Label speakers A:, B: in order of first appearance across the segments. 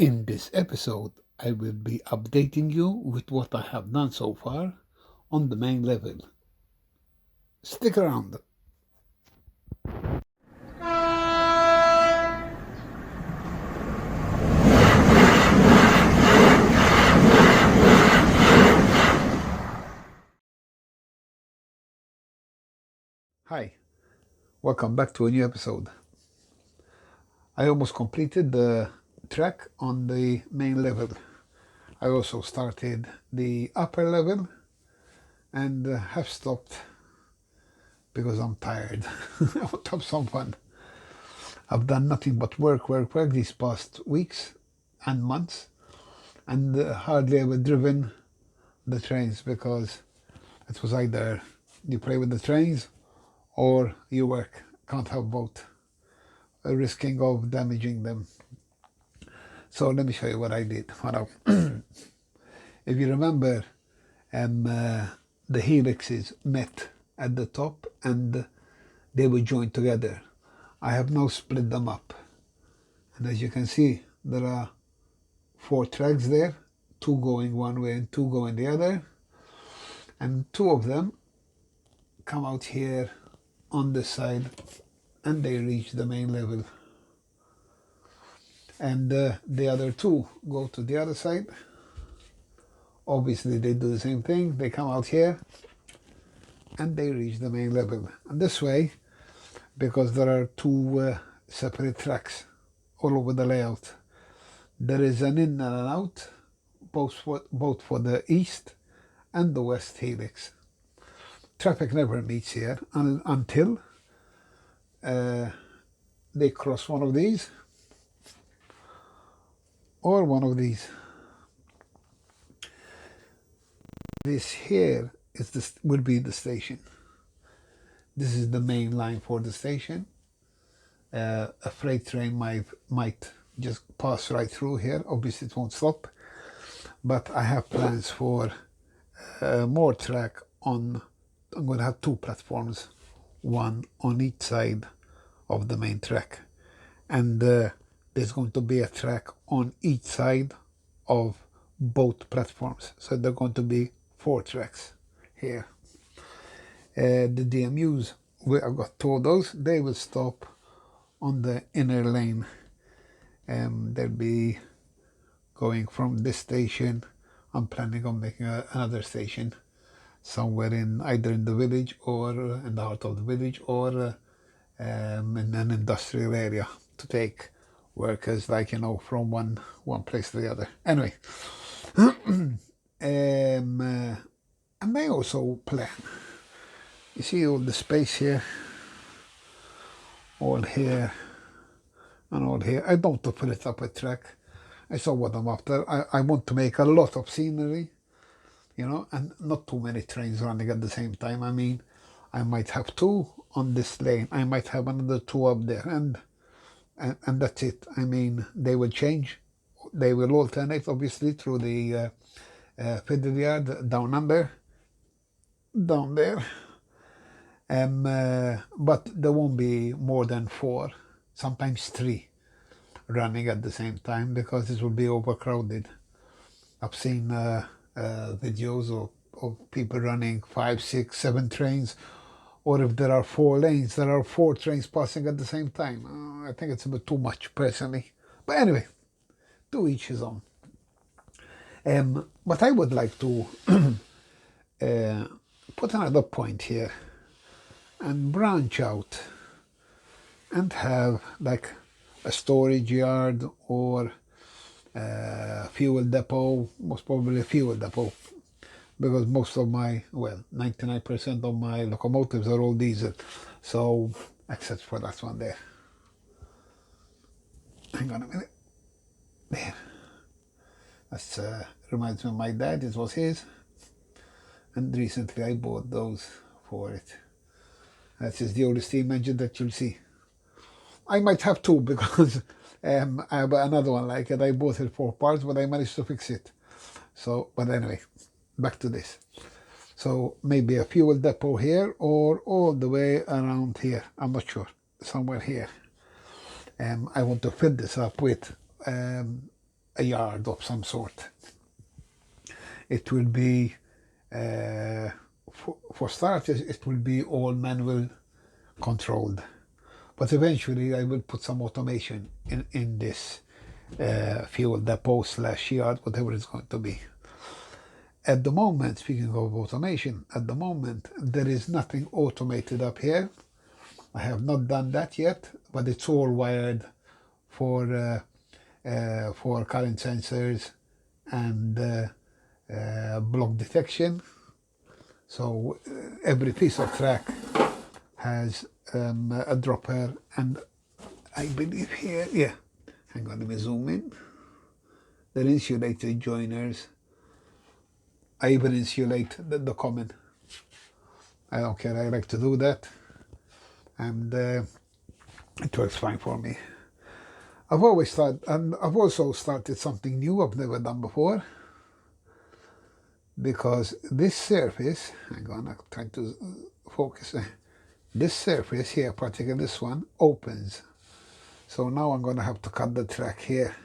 A: In this episode, I will be updating you with what I have done so far on the main level. Stick around. Hi, welcome back to a new episode. I almost completed the track on the main level. I also started the upper level and have stopped because I'm tired. I want to have some fun. I've done nothing but work these past weeks and months, and hardly ever driven the trains because it was either you play with the trains or you work. Can't have both, risking of damaging them. So let me show you what I did. If you remember, the helixes met at the top and they were joined together. I have now split them up, and as you can see, there are 4 tracks there, 2 going one way and 2 going the other, and 2 of them come out here on this side and they reach the main level, and the other 2 go to the other side. Obviously they do the same thing, they come out here and they reach the main level. And this way, because there are 2 separate tracks all over the layout, there is an in and an out both for the east and the west helix. Traffic never meets here until they cross one of these or one of these. This here will be the station. This is the main line for the station. A freight train might just pass right through here. Obviously it won't stop, but I have plans for more track on. I'm going to have 2 platforms, one on each side of the main track, and there's going to be a track on each side of both platforms, so they're going to be 4 tracks here. The DMUs, I've got 2 of those, they will stop on the inner lane. They'll be going from this station. I'm planning on making another station somewhere either in the village or in the heart of the village, or in an industrial area to take workers, like, from one place to the other. Anyway, I may also plan, you see all the space here, all here and all here. I don't want to fill it up with track. I saw what I'm after. I want to make a lot of scenery, and not too many trains running at the same time. I mean, I might have 2 on this lane. I might have another 2 up there, and that's it. I mean, they will change. They will alternate, obviously, through the fiddle yard down under, down there. But there won't be more than 4, sometimes 3 running at the same time, because it will be overcrowded. I've seen videos of people running 5, 6, 7 trains, or if there are 4 lanes, there are 4 trains passing at the same time. I think it's a bit too much, personally. But anyway, to each his own. But I would like to put another point here and branch out and have like a storage yard or fuel depot, most probably a fuel depot, because most of 99% of my locomotives are all diesel, so except for that one there. Hang on a minute. There. That reminds me of my dad. It was his, and recently I bought those for it. That is the only steam engine that you'll see. I might have 2 because I have another one like it. I bought it for parts, but I managed to fix it. So, but anyway, back to this. So maybe a fuel depot here or all the way around here. I'm not sure. Somewhere here. I want to fill this up with a yard of some sort. It will be, for starters, it will be all manual controlled. But eventually I will put some automation in this fuel depot / yard, whatever it's going to be. At the moment, speaking of automation, at the moment there is nothing automated up here. I have not done that yet, but it's all wired for current sensors and block detection. So every piece of track has a dropper, and I believe here, yeah, hang on, let me zoom in. They're insulated joiners. I even insulate the common. I don't care, I like to do that, and it works fine for me. I've always thought, and I've also started something new I've never done before, because this surface, hang on, I'm trying to focus. This surface here, particularly this one, opens. So now I'm going to have to cut the track here.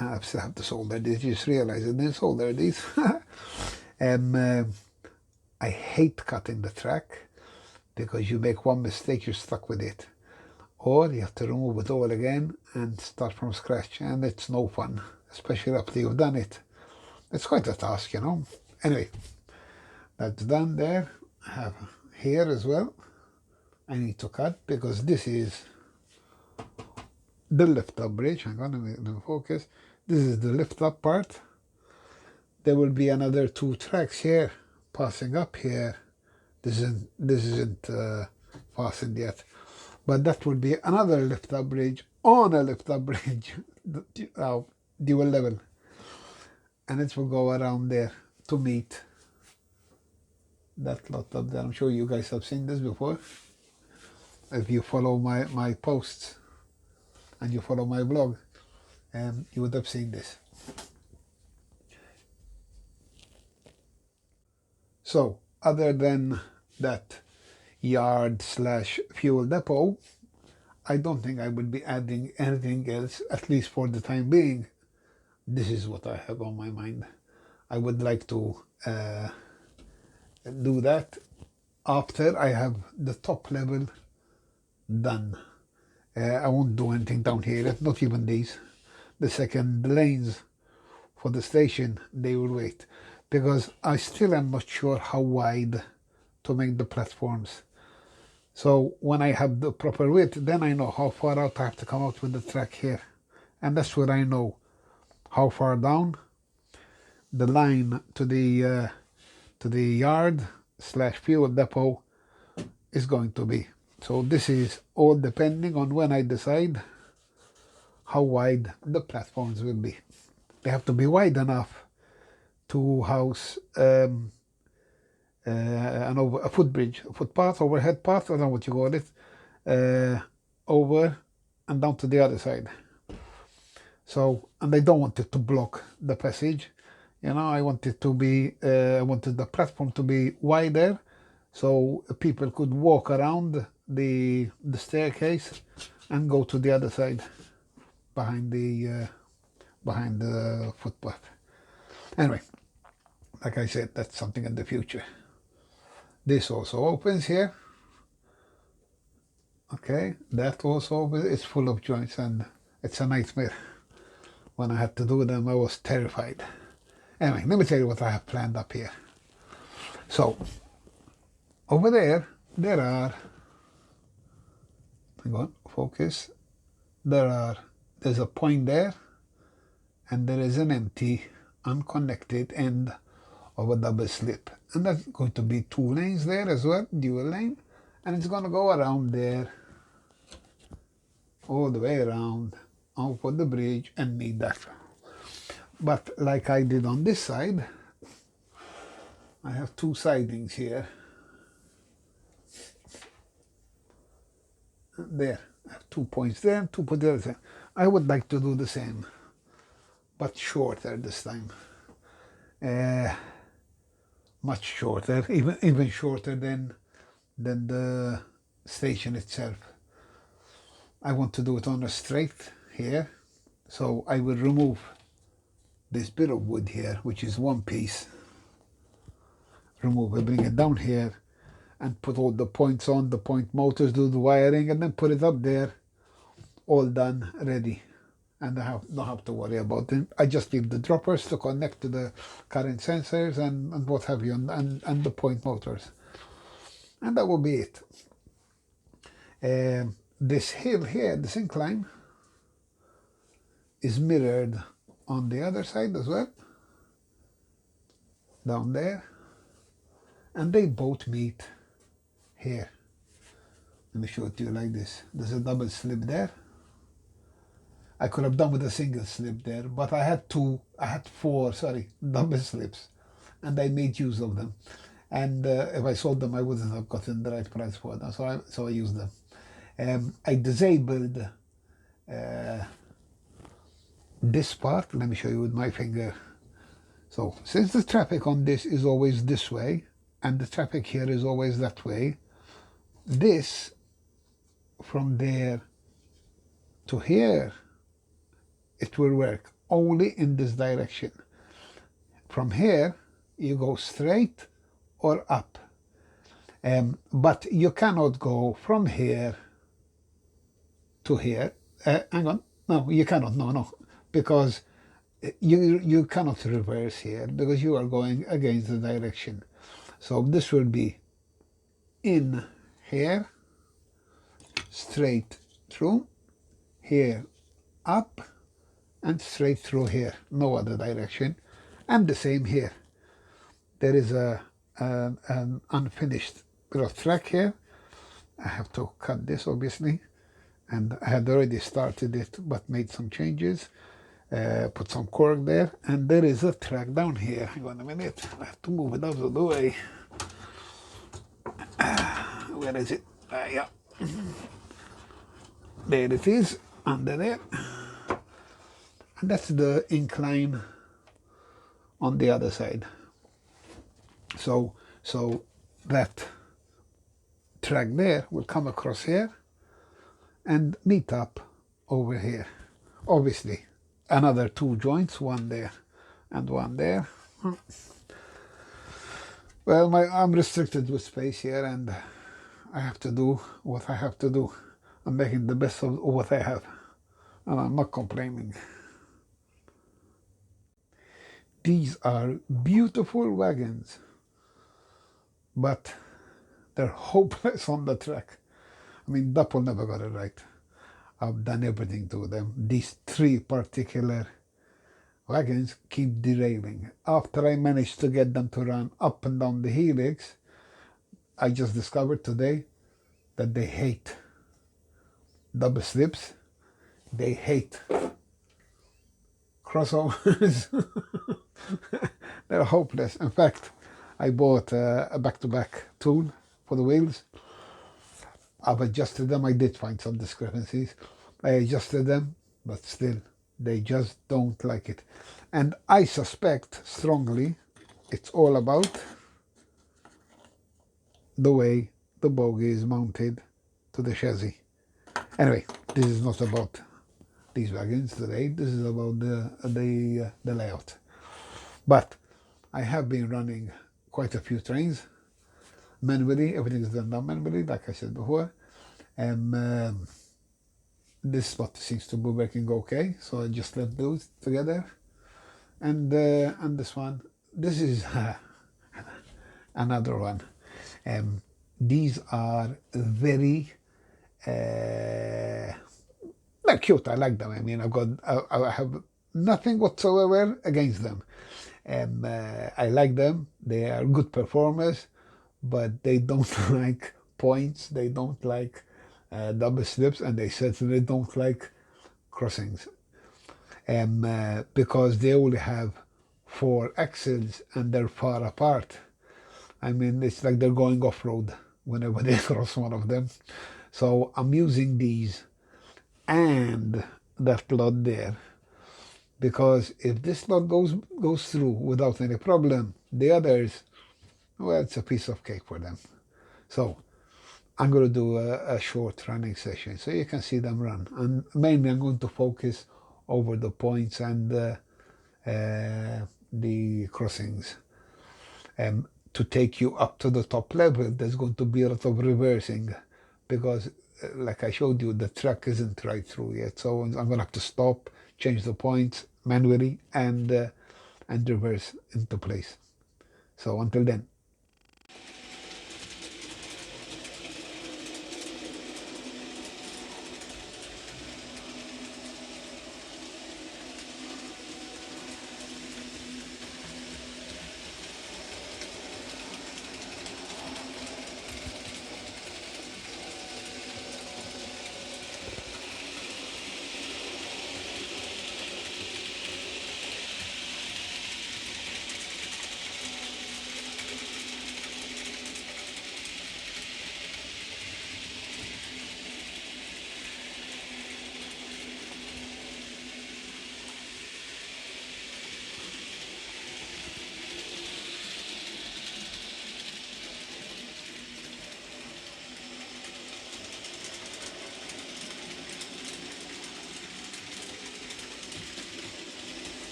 A: I still have to solder this. You just realize I didn't solder these. I hate cutting the track, because you make one mistake, you're stuck with it. Or you have to remove it all again and start from scratch, and it's no fun, especially after you've done it. It's quite a task, you know. Anyway, that's done there. I have here as well. I need to cut, because this is the lift-up bridge. Hang on, let me focus. This is the lift-up part. There will be another 2 tracks here passing up here. This isn't fastened yet, but that will be another lift-up bridge on a lift-up bridge, dual level, and it will go around there to meet that lot up there. I'm sure you guys have seen this before. If you follow my posts and you follow my blog, you would have seen this. So other than that yard / fuel depot, I don't think I will be adding anything else, at least for the time being. This is what I have on my mind. I would like to do that after I have the top level done. I won't do anything down here, not even these. The second lanes for the station, they will wait, because I still am not sure how wide to make the platforms. So when I have the proper width, then I know how far out I have to come out with the track here, and that's where I know how far down the line to the yard / fuel depot is going to be. So this is all depending on when I decide how wide the platforms will be. They have to be wide enough to house a footbridge, a footpath, overhead path, I don't know what you call it, over and down to the other side. So, and I don't want it to block the passage. You know, I want it to be, I wanted the platform to be wider, so people could walk around the staircase and go to the other side behind the footpath. Anyway, like I said, that's something in the future. This also opens here. Okay, that also is full of joints, and it's a nightmare. When I had to do them, I was terrified. Anyway, let me tell you what I have planned up here. So, over there are, hang on, focus, there's a point there, and there is an empty, unconnected end of a double slip. And that's going to be 2 lanes there as well, dual lane, and it's going to go around there, all the way around, over the bridge, and meet that. But like I did on this side, I have 2 sidings here. There, I have 2 points there, 2 points there. I would like to do the same, but shorter this time. Much shorter, even shorter than the station itself. I want to do it on a straight here, So I will remove this bit of wood here, which is one piece. Remove it, bring it down here, and put all the points on, the point motors, do the wiring, and then put it up there, all done, ready. And I don't have to worry about it. I just leave the droppers to connect to the current sensors and what have you, and the point motors. And that will be it. This hill here, this incline, is mirrored on the other side as well, down there, and they both meet here. Let me show it to you like this. There's a double slip there. I could have done with a single slip there, but I had four double slips, and I made use of them. And if I sold them, I wouldn't have gotten the right price for them, so I used them. I disabled this part. Let me show you with my finger. So since the traffic on this is always this way, and the traffic here is always that way, this from there to here, it will work only in this direction. From here, you go straight or up. But you cannot go from here to here. Hang on, no, you cannot, no, because you cannot reverse here because you are going against the direction. So this will be in here, straight through, here up, and straight through here, no other direction. And the same here. There is an unfinished bit of track here. I have to cut this obviously, and I had already started it but made some changes, put some cork there, and there is a track down here. Hang on a minute, I have to move it out of the way. Where is it? Yeah, there it is, under there. And that's the incline on the other side. So that track there will come across here and meet up over here. Obviously, another two joints, one there and one there. Well, I'm restricted with space here, and I have to do what I have to do. I'm making the best of what I have, and I'm not complaining. These are beautiful wagons, but they're hopeless on the track. I mean, Dapple never got it right. I've done everything to them. These three particular wagons keep derailing. After I managed to get them to run up and down the helix, I just discovered today that they hate double slips. They hate crossovers. They're hopeless. In fact, I bought a back-to-back tool for the wheels. I've adjusted them. I did find some discrepancies. I adjusted them, but still, they just don't like it. And I suspect strongly it's all about the way the bogie is mounted to the chassis. Anyway, this is not about these wagons today. This is about the layout. But I have been running quite a few trains manually. Everything is done manually, like I said before. And this spot seems to be working okay, so I just left those together. And this one, this is another one. These are very they're cute. I like them. I mean, I have nothing whatsoever against them. I like them. They are good performers, but they don't like points. They don't like double slips, and they certainly don't like crossings. Because they only have 4 axles and they're far apart. I mean, it's like they're going off-road whenever they cross one of them. So I'm using these and that lot there, because if this lot goes through without any problem, the others, well, it's a piece of cake for them. So I'm going to do a short running session so you can see them run, and mainly I'm going to focus over the points and the crossings. To take you up to the top level, there's going to be a lot of reversing, because like I showed you, the track isn't right through yet. So I'm going to have to stop, change the points manually, and reverse into place. So until then.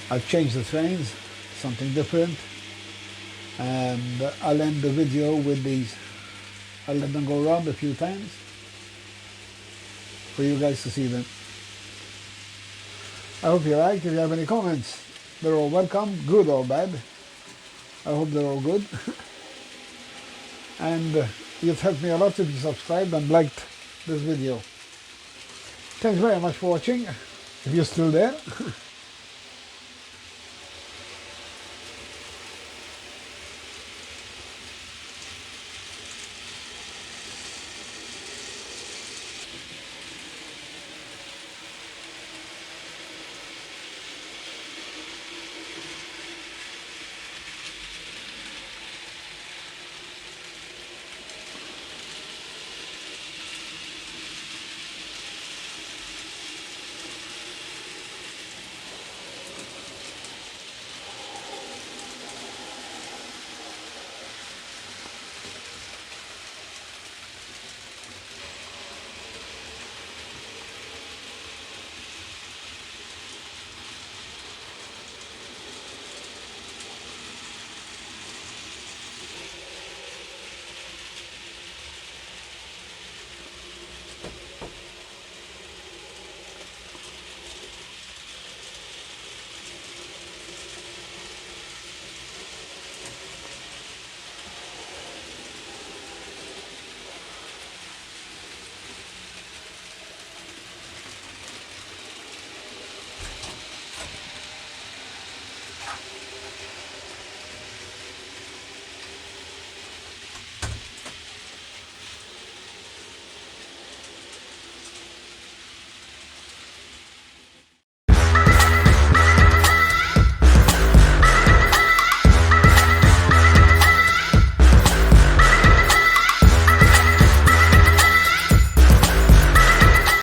A: I've changed the trains, something different, and I'll end the video with these. I'll let them go around a few times for you guys to see them. I hope you like. If you have any comments, they're all welcome, good or bad. I hope they're all good. And you've helped me a lot if you subscribed and liked this video. Thanks very much for watching, if you're still there.